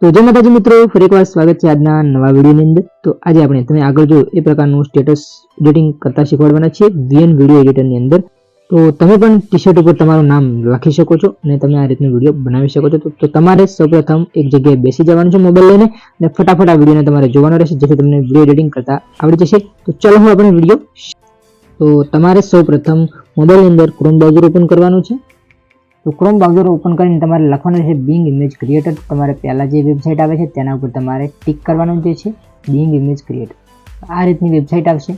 તો જય માતાજી મિત્રો, ફરી એકવાર સ્વાગત છે આજના નવા વિડીયોની અંદર। તો આજે આપણે તમે આગળ જો એ પ્રકારનું સ્ટેટસ એડિટિંગ કરતા શીખવાડવાના છીએ વીએન વિડીયો એડિટરની અંદર। તો તમે પણ ટી-શર્ટ ઉપર તમારું નામ લખી શકો છો અને તમે આ રીતનો વિડીયો બનાવી શકો છો। તો તમારે સૌપ્રથમ એક જગ્યાએ બેસી જવાનું છે મોબાઈલ લઈને અને ફટાફટ આ વિડીયોને તમારે જોવાનો રહેશે, જેથી તમને વિડીયો એડિટિંગ કરતા આવડી જશે। તો ચાલો હું આપણે વિડીયો તો તમારે સૌપ્રથમ મોબાઈલની અંદર ક્રોમ બ્રાઉઝર ઓપન કરવાનું છે। તો ક્રોમ બ્રાઉઝર ઓપન કરીને તમારે લખવાનું છે બિંગ ઇમેજ ક્રિએટર। તમારે પહેલા જે વેબસાઇટ આવે છે તેના ઉપર તમારે ટિક કરવાનું જે છે બિંગ ઇમેજ ક્રિએટર। આ રીતની વેબસાઇટ આવશે।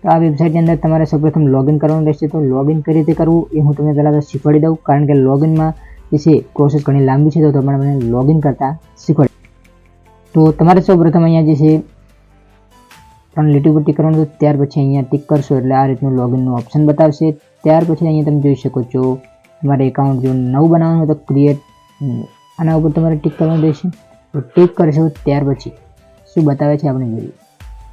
તો આ વેબસાઇટની અંદર તમારે સૌપ્રથમ લોગિન કરવાનું રહેશે। તો લોગિન કઈ રીતે કરવું એ હું તમને પહેલાં શીખવાડી દઉં, કારણ કે લોગિનમાં જે છે પ્રોસેસ ઘણી લાંબી છે, તો તમારે મને લોગિન કરતા શીખવાડી। તો તમારે સૌપ્રથમ અહીંયા જે છે 3 લીટી પર ટિક કરવાનું, ત્યાર પછી અહીંયા ટિક કરશો એટલે આ રીતનું લોગિનનું ઓપ્શન બતાવશે। ત્યાર પછી અહીંયા તમે જોઈ શકો છો તમારે એકાઉન્ટ જો નવું બનાવવાનું હોય તો ક્રિએટ, આના ઉપર તમારે ટિક કરવાનું રહેશે। તો ટિક કરશો ત્યાર પછી શું બતાવે છે આપણે જોઈએ।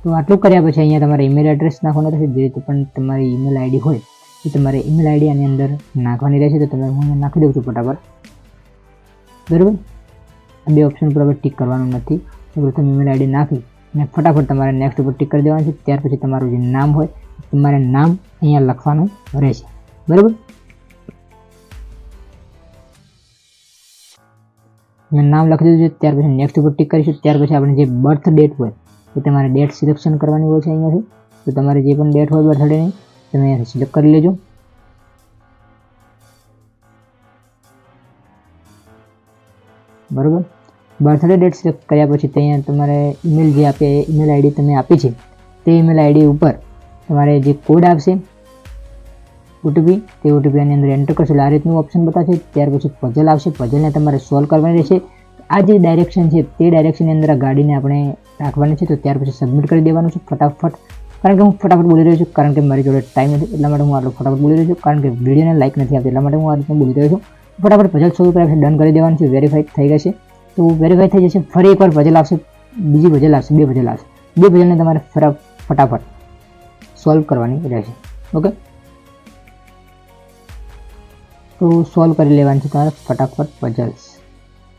તો આટલું કર્યા પછી અહીંયા તમારે ઈમેલ એડ્રેસ નાખવાનું રહેશે। જે રીતે પણ તમારી ઈમેલ આઈડી હોય એ તમારે ઈમેલ આઈડી આની અંદર નાખવાની રહેશે। તો તમે હું નાખી દઉં છું ફટાફટ, બરાબર। બે ઓપ્શન ઉપર હવે ટિક કરવાનું નથી, પ્રથમ ઈમેલ આઈડી નાખી અને ફટાફટ તમારે નેક્સ્ટ ઉપર ટિક કરી દેવાનું છે। ત્યાર પછી તમારું જે નામ હોય તમારે નામ અહીંયા લખવાનું રહેશે, બરાબર। મેં નામ લખી દીધું છે, ત્યાર પછી નેક્સ્ટ ઉપર ટિક કરીશું। ત્યાર પછી આપણે જે બર્થ ડેટ હોય એ તમારે ડેટ સિલેક્શન કરવાની હોય છે અહીંયાથી। તો તમારે જે પણ ડેટ હોય બર્થડેની તમે અહીંયાથી સિલેક્ટ કરી લેજો, બરાબર। બર્થડે ડેટ સિલેક્ટ કર્યા પછી ત્યાં તમારે ઈમેલ જે આપે ઈમેલ આઈડી તમે આપી છે તે ઈમેલ આઈડી ઉપર તમારે જે કોડ આવશે ઓટીપી, તે ઓટીપી આની અંદર એન્ટર કરશો એટલે આ રીતનું ઓપ્શન બતાવશે। ત્યાર પછી પઝલ આવશે, પઝલને તમારે સોલ્વ કરવાની રહેશે। આ જે ડાયરેક્શન છે તે ડાયરેક્શનની અંદર આ ગાડીને આપણે રાખવાની છે। તો ત્યાર પછી સબમિટ કરી દેવાનું છે ફટાફટ, કારણ કે હું ફટાફટ બોલી રહ્યો છું, કારણ કે મારી જોડે ટાઈમ નથી એટલા માટે હું આટલું ફટાફટ બોલી રહ્યો છું, કારણ કે વિડીયોને લાઈક નથી આવતી એટલા માટે હું આ રીતનું બોલી રહ્યો છું। ફટાફટ પઝલ સોલ્વ કર્યા પછી ડન કરી દેવાનું છે, વેરીફાઈ થઈ જશે। તો વેરીફાઈ થઈ જશે, ફરી એકવાર પઝલ આવશે, બીજી પઝલ આવશે, બે પઝલ આવશે, બે પઝલને તમારે ફટાફટ સોલ્વ કરવાની રહેશે, ઓકે। તો સોલ્વ કરી લેવાની છે તમારે ફટાફટ પઝલ્સ।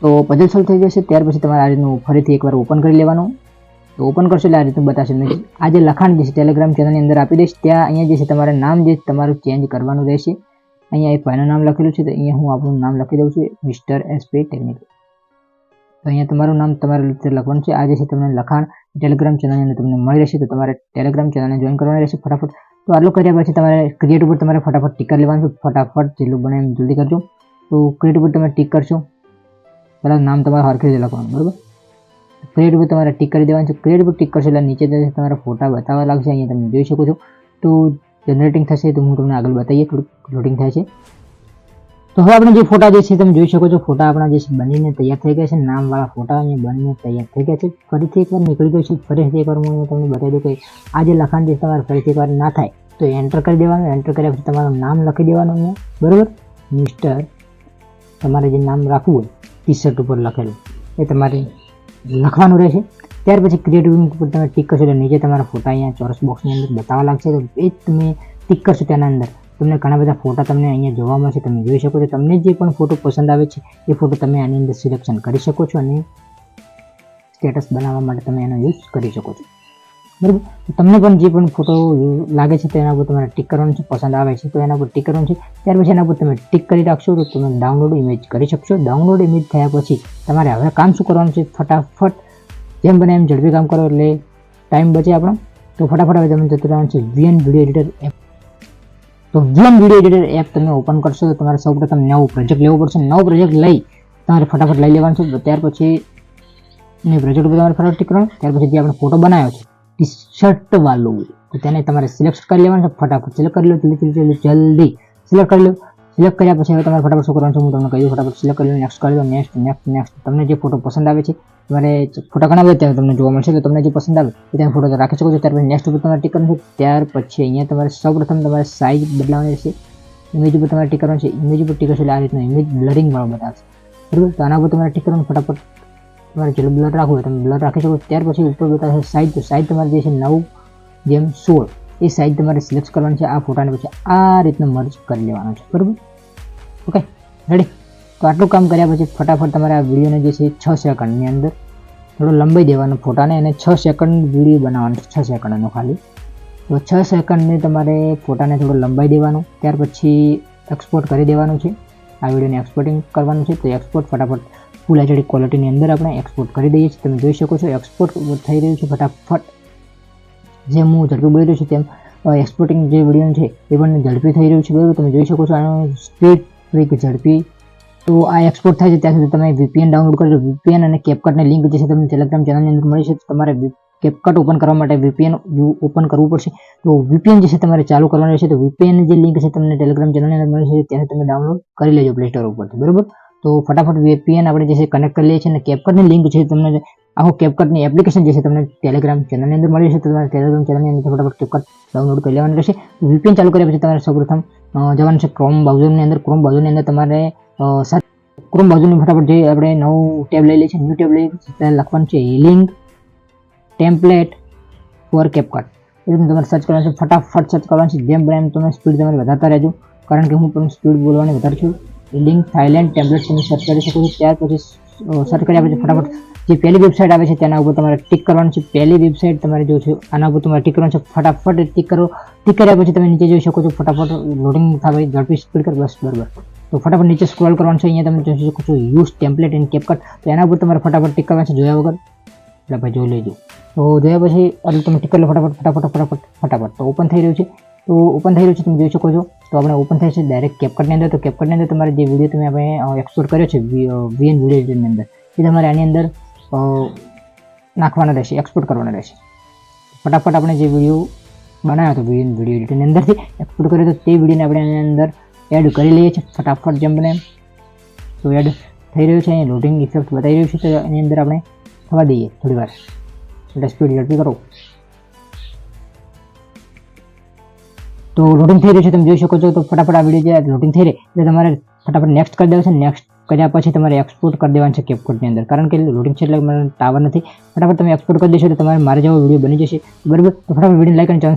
તો પઝલ સોલ્વ થઈ જશે, ત્યાર પછી તમારે આ રીતનું ફરીથી એકવાર ઓપન કરી લેવાનું। તો ઓપન કરશો એટલે આ રીતનું બતાવશે। મેં આ જે લખાણ જે છે ટેલિગ્રામ ચેનલની અંદર આપી દઈશ, ત્યાં અહીંયા જે છે તમારે નામ જે તમારું ચેન્જ કરવાનું રહેશે। અહીંયા એક ભાઈનું નામ લખેલું છે, તો અહીંયા હું આપણું નામ લખી દઉં છું, મિસ્ટર એસપી ટેકનિકલ। તો અહીંયા તમારું નામ તમારે રીતે લખવાનું છે। આ જે છે તમને લખાણ ટેલિગ્રામ ચેનલની અંદર તમને મળી રહેશે, તો તમારે ટેલિગ્રામ ચેનલને જોઈન કરવાની રહેશે ફટાફટ। તો આટલું કર્યા પછી તમારે ક્રિએટ ઉપર તમારે ફટાફટ ટિક કરી લેવાનું છે, ફટાફટ જેટલું બને એમ જલ્દી કરજો। તો ક્રિએટ ઉપર તમે ટિક કરશો, પહેલાં નામ તમારે હરખી રીતે લખવાનું, બરાબર। ક્રિએટ ઉપર તમારે ટિક કરી દેવાનું છે। ક્રિએટ ઉપર ટિક કરશો એટલે નીચે તમારા ફોટા બતાવવા લાગશે, અહીંયા તમે જોઈ શકો છો। તો જનરેટિંગ થશે તો હું તમને આગળ બતાવીએ, થોડુંક લોડિંગ થાય છે। તો હવે આપણે જે ફોટા જે છે તમે જોઈ શકો છો, ફોટા આપણા જે છે બનીને તૈયાર થઈ ગયા છે, નામવાળા ફોટા અહીંયા બનીને તૈયાર થઈ ગયા છે। ફરીથી એકવાર નીકળી ગયો છે, ફરીથી એકવાર હું તમને બતાવી દઉં કે આ જે લખાણ જે તમારે ફરીથી એકવાર ના થાય તો એન્ટર કરી દેવાનું। એન્ટર કર્યા પછી તમારું નામ લખી દેવાનું અહીંયા, બરાબર। મિસ્ટર તમારે જે નામ રાખવું હોય ટી-શર્ટ ઉપર લખેલું એ તમારે લખવાનું રહેશે। ત્યાર પછી ક્રિએટિવ ઉપર તમે ટિક કરશો એટલે નીચે તમારા ફોટા અહીંયા ચોરસ બોક્સની અંદર બતાવવા લાગશે। તો એ જ તમે ટિક કરશો તેના અંદર તમને ઘણા બધા ફોટા તમને અહીંયા જોવા મળશે, તમે જોઈ શકો છો। તમને જે પણ ફોટો પસંદ આવે છે એ ફોટો તમે આની અંદર સિલેક્શન કરી શકો છો અને સ્ટેટસ બનાવવા માટે તમે એનો યુઝ કરી શકો છો, બરાબર। તમને પણ જે પણ ફોટો લાગે છે તેના ઉપર તમારે ટિક કરવાનું છે, પસંદ આવે છે તો એના ઉપર ટિક કરવાનું છે। ત્યાર પછી એના ઉપર તમે ટિક કરી રાખશો તો તમે ડાઉનલોડ ઇમેજ કરી શકશો। ડાઉનલોડ ઇમેજ થયા પછી તમારે હવે કામ શું કરવાનું છે, ફટાફટ જેમ બને એમ ઝડપી કામ કરો એટલે ટાઈમ બચે આપણો। તો ફટાફટ હવે તમે જતું રહેવાનું છે વીએન વિડીયો એડિટર એપ। તો વીએન વિડીયો એડિટર એપ તમે ઓપન કરશો તો તમારે સૌપ્રથમ નવું પ્રોજેક્ટ લેવું પડશે। નવો પ્રોજેક્ટ લઈ તમારે ફટાફટ લઈ લેવાનું છે। તો ત્યાર પછી પ્રોજેક્ટ ઉપર તમારે ફટાફટ ટિક કરવાનું। ત્યાર પછી જે આપણે ફોટો બનાવ્યો છે ટી-શર્ટ વાળું તો તેને તમારે સિલેક્ટ કરી લેવાનું છે, ફટાફટ સિલેક્ટ કરી લો, જલ્દી સિલેક્ટ કરી લો। સિલેક્ટ કર્યા પછી હવે તમારે ફટાફટ શું કરવાનું છે હું તમને કહી દઉં, ફટાફટ સિલેક્ટ કરી લો, નેક્સ્ટ કરી દો, નેક્સ્ટ। તમને જે ફોટો પસંદ આવે છે તમારે ફોટા ઘણા બધા ત્યાં તમને જોવા મળશે, તો તમને જે પસંદ આવે એ તમે ફોટો રાખી શકો છો। ત્યાર પછી નેક્સ્ટ ઉપર તમારે ટિક કરવાનું છે। ત્યાર પછી અહીંયા તમારે સૌપ્રથમ તમારે સાઇઝ બદલાવાની રહેશે, ઇમેજ ઉપર તમારે ટિક કરવાનું છે। ઇમેજ ઉપર ટિક કરશો એટલે આ રીતનું ઇમેજ બ્લરિંગ વાળો બતાવશે, બરાબર। તો આના ઉપર તમારે ટિક કરવાનું ફટાફટ, તમારે જેટલું બ્લર રાખવું હોય તમે બ્લર રાખી શકો। ત્યાર પછી ઉપર બતાવશે સાઇઝ, તો સાઇઝ તમારે જે છે 9:16 એ સાઇઝ તમારે સિલેક્ટ કરવાની છે આ ફોટાને, પછી આ રીતનું મર્જ કરી લેવાનું છે, બરાબર, ઓકે રેડી। તો તો આટલું કામ કર્યા પછી ફટાફટ તમારે આ વિડીયોને જે છે 6 સેકન્ડની અંદર થોડો લંબાઈ દેવાનો ફોટાને, અને 6 સેકન્ડ વિડીયો બનાવવાનો છે, 6 સેકન્ડનો ખાલી. તો 6 સેકન્ડની તમારે ફોટાને થોડો લંબાઈ દેવાનો, ત્યાર પછી એક્સપોર્ટ કરી દેવાનું છે. આ વિડીયોને એક્સપોર્ટિંગ કરવાનું છે. તો એક્સપોર્ટ ફટાફટ ફૂલ એચડી ક્વોલિટીની અંદર આપણે એક્સપોર્ટ કરી દઈએ છીએ. તમે જોઈ શકો છો એક્સપોર્ટ થઈ રહ્યું છે ફટાફટ. જેમ હું ઝડપી બોલી રહ્યો છું તેમ એક્સપોર્ટિંગ જે વિડીયો છે એ પણ ઝડપી થઈ રહ્યું છે, બરાબર. તમે જોઈ શકો છો આનો સ્પીડ થોડીક ઝડપી. તો આ એક્સપોર્ટ થાય છે ત્યાં સુધી તમે VPN ડાઉનલોડ કરજો. VPN અને CapCutની લિંક જે છે તમને ટેલિગ્રામ ચેનલની અંદર મળી છે. તમારે CapCut ઓપન કરવા માટે VPN ઓપન કરવું પડશે. તો VPN જે છે તમારે ચાલુ કરવાનું રહેશે. તો VPN જે લિંક છે તમને ટેલિગ્રામ ચેનલની અંદર મળી છે, ત્યાંથી તમે ડાઉનલોડ કરી લેજો પ્લે સ્ટોર ઉપરથી, બરાબર. તો ફટાફટ VPN આપણે જે છે કનેક્ટ કરી લઈએ છીએ, અને CapCutની લિંક છે તમને આખો CapCutની એપ્લિકેશન જે છે તમને ટેલિગ્રામ ચેનલની અંદર મળી છે. તો તમારે ટેલિગ્રામ ચેનલની અંદર ફટાફટ CapCut ડાઉનલોડ કરી લેવાનું રહેશે. VPN ચાલુ કર્યા પછી તમારે સૌપ્રથમ જવાનું છે ક્રોમ બ્રાઉઝરની અંદર. ક્રોમ બ્રાઉઝરની અંદર તમારે ક્રોમ બ્રાઉઝરની ફટાફટ જે આપણે નવું ટેબ લઈ લઈએ છીએ, ન્યૂ ટેબ લઈ ત્યારે લખવાનું છે હીલિંગ ટેમ્પલેટ ફોર CapCut. એટલે તમારે સર્ચ કરવાનું છે, ફટાફટ સર્ચ કરવાનું છે. જેમ બને એમ તમે સ્પીડ તમારે વધારતા રહેજો, કારણ કે હું પણ સ્પીડ બોલવાની વધારું છું. હીલિંગ થાઈલેન્ડ ટેમ્પલેટ તમે સર્ચ કરી શકો છો. ત્યાર પછી સર્ચ કર્યા પછી ફટાફટ જે પહેલી વેબસાઇટ આવે છે તેના ઉપર તમારે ટિક કરવાનું છે. પહેલી વેબસાઇટ તમારે જો છે આના ઉપર તમારે ટિક કરવાનું છે. ફટાફટ ટિક કરો. ટિક કર્યા પછી તમે નીચે જોઈ શકો છો ફટાફટ લોડિંગ થાય, ઝડપી સ્પીડ કર, બસ બરાબર. તો ફટાફટ નીચે સ્ક્રોલ કરવાનું છે. અહીંયા તમે જોઈ શકો છો યુઝ ટેમ્પલેટ ઇન CapCut. તો એના ઉપર તમારે ફટાફટ ટિક કરવાનું છે જોયા વગર. એટલે ભાઈ જોઈ લેજો. તો જોયા પછી એટલે તમે ટિક કરી લો ફટાફટ. તો ઓપન થઈ રહ્યું છે. તો ઓપન થઈ રહ્યું છે તમે જોઈ શકો છો. તો આપણે ઓપન થાય છે ડાયરેક્ટ CapCutની અંદર. તો CapCutની અંદર તમારે જે વિડીયો તમે આપણે એક્સપોર્ટ કર્યો છે VN વિડીયો એડિટરની અંદર, એ તમારે આની અંદર નાખવાના રહેશે, એક્સપોર્ટ કરવાના રહેશે. ફટાફટ આપણે જે વિડીયો બનાવ્યો હતો VN વિડીયો એડિટરની અંદરથી એક્સપોર્ટ કર્યો તો તે વિડીયોને આપણે આની અંદર એડ કરી લઈએ છીએ ફટાફટ જેમ બને. તો એડ થઈ રહ્યું છે, અહીંયા લોડિંગ ઇફેક્ટ બતાવી રહ્યું છે. તો એની અંદર આપણે થવા દઈએ થોડી વાર, એટલે સ્પીડ ઝડપી કરો. તો લોડિંગ થઈ રહ્યું છે તમે જોઈ શકો છો. તો ફટાફટ આ વિડીયો જે લોડિંગ થઈ રહી એટલે તમારે ફટાફટ નેક્સ્ટ કરી દેવાનું છે. નેક્સ્ટ કર્યા પછી તમારે એક્સપોર્ટ કરી દેવાનું છે CapCutની અંદર, કારણ કે લોડિંગ છે એટલે મને ટાવર નથી. ફટાફટ તમે એક્સપોર્ટ કરી દેશો તો તમારે મારે જેવો વિડીયો બની જશે, બરાબર. તો ફટાફટ વિડીયો લાઈક અને ચેનલ